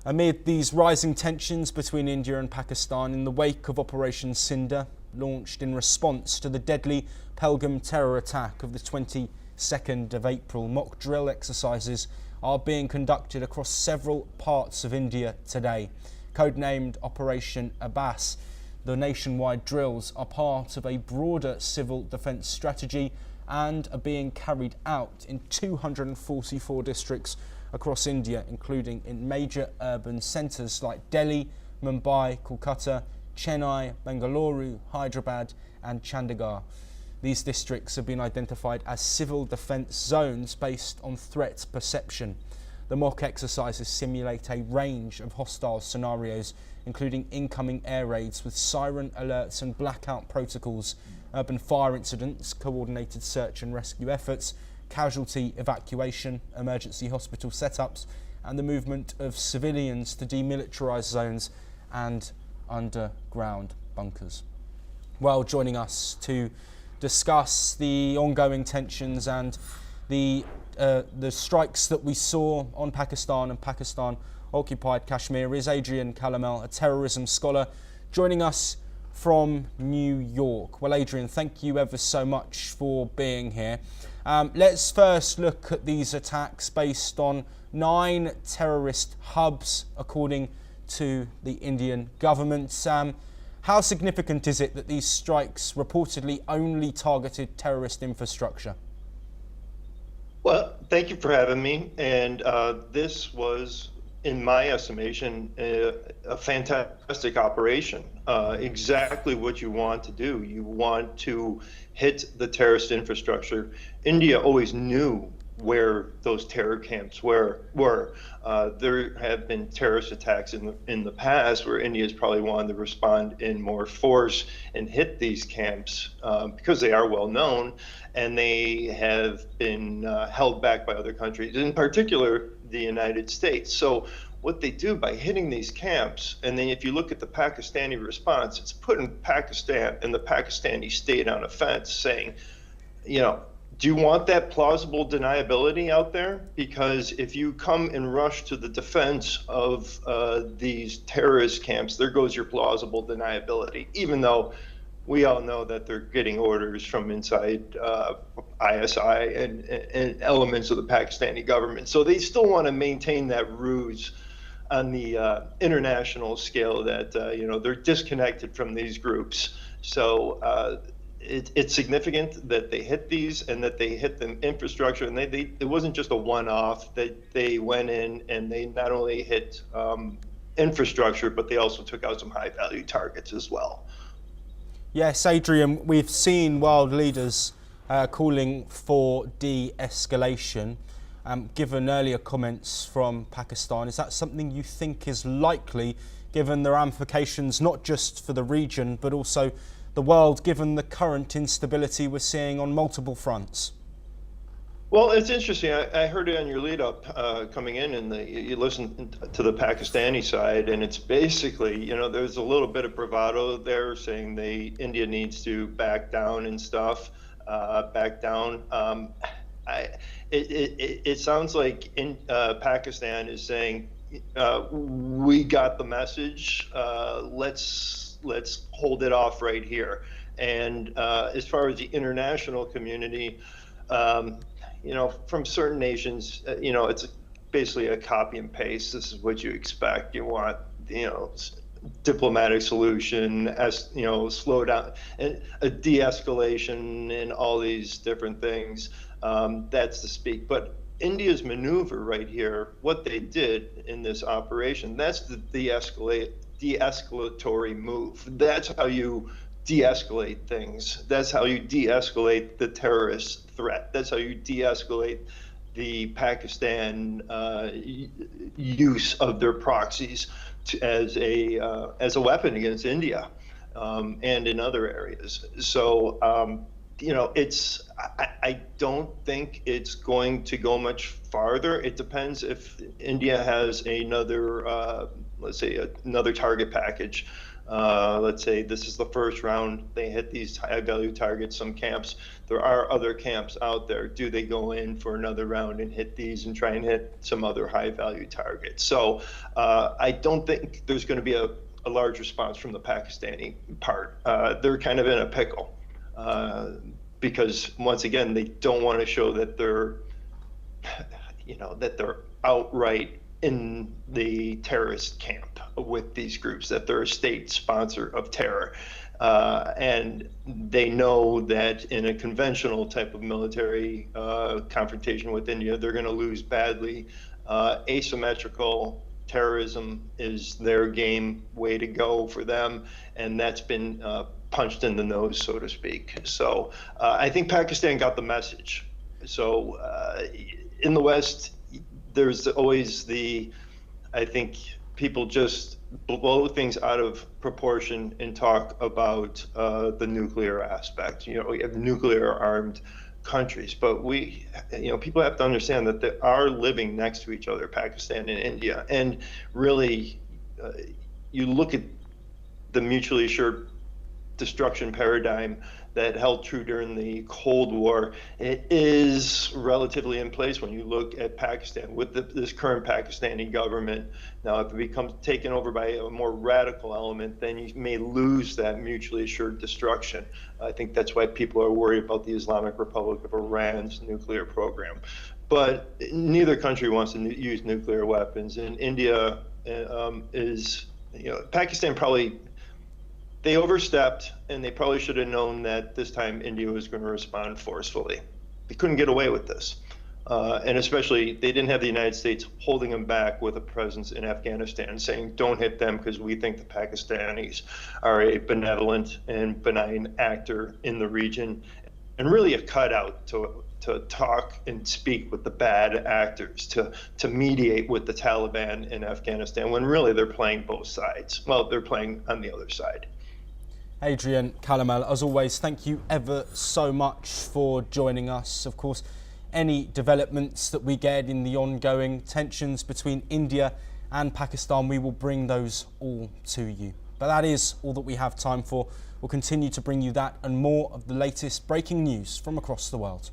Amid these rising tensions between India and Pakistan in the wake of Operation Cinder, launched in response to the deadly Pahalgam terror attack of the 22nd of April, mock drill exercises are being conducted across several parts of India today. Codenamed Operation Abhyas, the nationwide drills are part of a broader civil defence strategy and are being carried out in 244 districts across India, including in major urban centres like Delhi, Mumbai, Kolkata, Chennai, Bengaluru, Hyderabad and Chandigarh. These districts have been identified as civil defence zones based on threat perception. The mock exercises simulate a range of hostile scenarios, including incoming air raids with siren alerts and blackout protocols, urban fire incidents, coordinated search and rescue efforts, casualty evacuation, emergency hospital setups, and the movement of civilians to demilitarised zones and underground bunkers. Well, joining us to discuss the ongoing tensions and the strikes that we saw on Pakistan and Pakistan-occupied Kashmir is Adrian Calamel, a terrorism scholar, joining us from New York. Well, Adrian, thank you ever so much for being here. Let's first look at these attacks based on 9 terrorist hubs, according to the Indian government. How significant is it that these strikes reportedly only targeted terrorist infrastructure? Well, thank you for having me. And this was, in my estimation, a fantastic operation. Exactly what you want to do. You want to hit the terrorist infrastructure. India always knew where those terror camps were. There have been terrorist attacks in the past where India has probably wanted to respond in more force and hit these camps because they are well known, and they have been held back by other countries, in particular the United States. So what they do by hitting these camps, and then if you look at the Pakistani response, it's putting Pakistan and the Pakistani state on a fence saying, you know, do you want that plausible deniability out there? Because if you come and rush to the defense of these terrorist camps, there goes your plausible deniability, even though we all know that they're getting orders from inside ISI and elements of the Pakistani government. So they still want to maintain that ruse on the international scale that, you know, they're disconnected from these groups. So it's significant that they hit these and that they hit the infrastructure, and it wasn't just a one-off. They went in and they not only hit infrastructure, but they also took out some high-value targets as well. Yes, Adrian, we've seen world leaders calling for de-escalation. Given earlier comments from Pakistan, is that something you think is likely, given the ramifications not just for the region, but also the world, given the current instability we're seeing on multiple fronts? Well, it's interesting. I heard it on your lead up coming in, and you listened to the Pakistani side, and it's basically, you know, there's a little bit of bravado there saying India needs to back down and stuff, back down. It sounds like Pakistan is saying, we got the message, let's hold it off right here. And as far as the international community, you know, from certain nations, you know, it's basically a copy and paste. This is what you expect. You want, you know, diplomatic solution, as you know, slow down, and a de-escalation, and all these different things. That's the speak. But India's maneuver right here, what they did in this operation, that's the de-escalatory move. That's how you de-escalate things. That's how you de-escalate the terrorist threat. That's how you de-escalate the Pakistan use of their proxies as a weapon against India and in other areas. So you know, I don't think it's going to go much farther. It depends if India has another, let's say, another target package Let's say this is the first round, they hit these high value targets, some camps. There are other camps out there. Do they go in for another round and hit these and try and hit some other high value targets? So I don't think there's going to be a large response from the Pakistani part. They're kind of in a pickle because once again, they don't want to show that they're, that they're outright in the terrorist camp with these groups, that they're a state sponsor of terror. And they know that in a conventional type of military confrontation with India, they're going to lose badly. Asymmetrical terrorism is their game way to go for them, and that's been punched in the nose, so to speak. So I think Pakistan got the message. So in the West, there's always I think people just blow things out of proportion and talk about the nuclear aspect. We have nuclear armed countries, but people have to understand that they are living next to each other, Pakistan and India. And really, you look at the mutually assured destruction paradigm that held true during the Cold War. It is relatively in place when you look at Pakistan with this current Pakistani government. Now, if it becomes taken over by a more radical element, then you may lose that mutually assured destruction. I think that's why people are worried about the Islamic Republic of Iran's nuclear program. But neither country wants to use nuclear weapons. And India Pakistan probably, they overstepped, and they probably should have known that this time India was going to respond forcefully. They couldn't get away with this. And especially, they didn't have the United States holding them back with a presence in Afghanistan, saying, don't hit them because we think the Pakistanis are a benevolent and benign actor in the region, and really a cutout to talk and speak with the bad actors, to mediate with the Taliban in Afghanistan, when really they're playing both sides. Well, they're playing on the other side. Adrian Calamel, as always, thank you ever so much for joining us. Of course, any developments that we get in the ongoing tensions between India and Pakistan, we will bring those all to you. But that is all that we have time for. We'll continue to bring you that and more of the latest breaking news from across the world.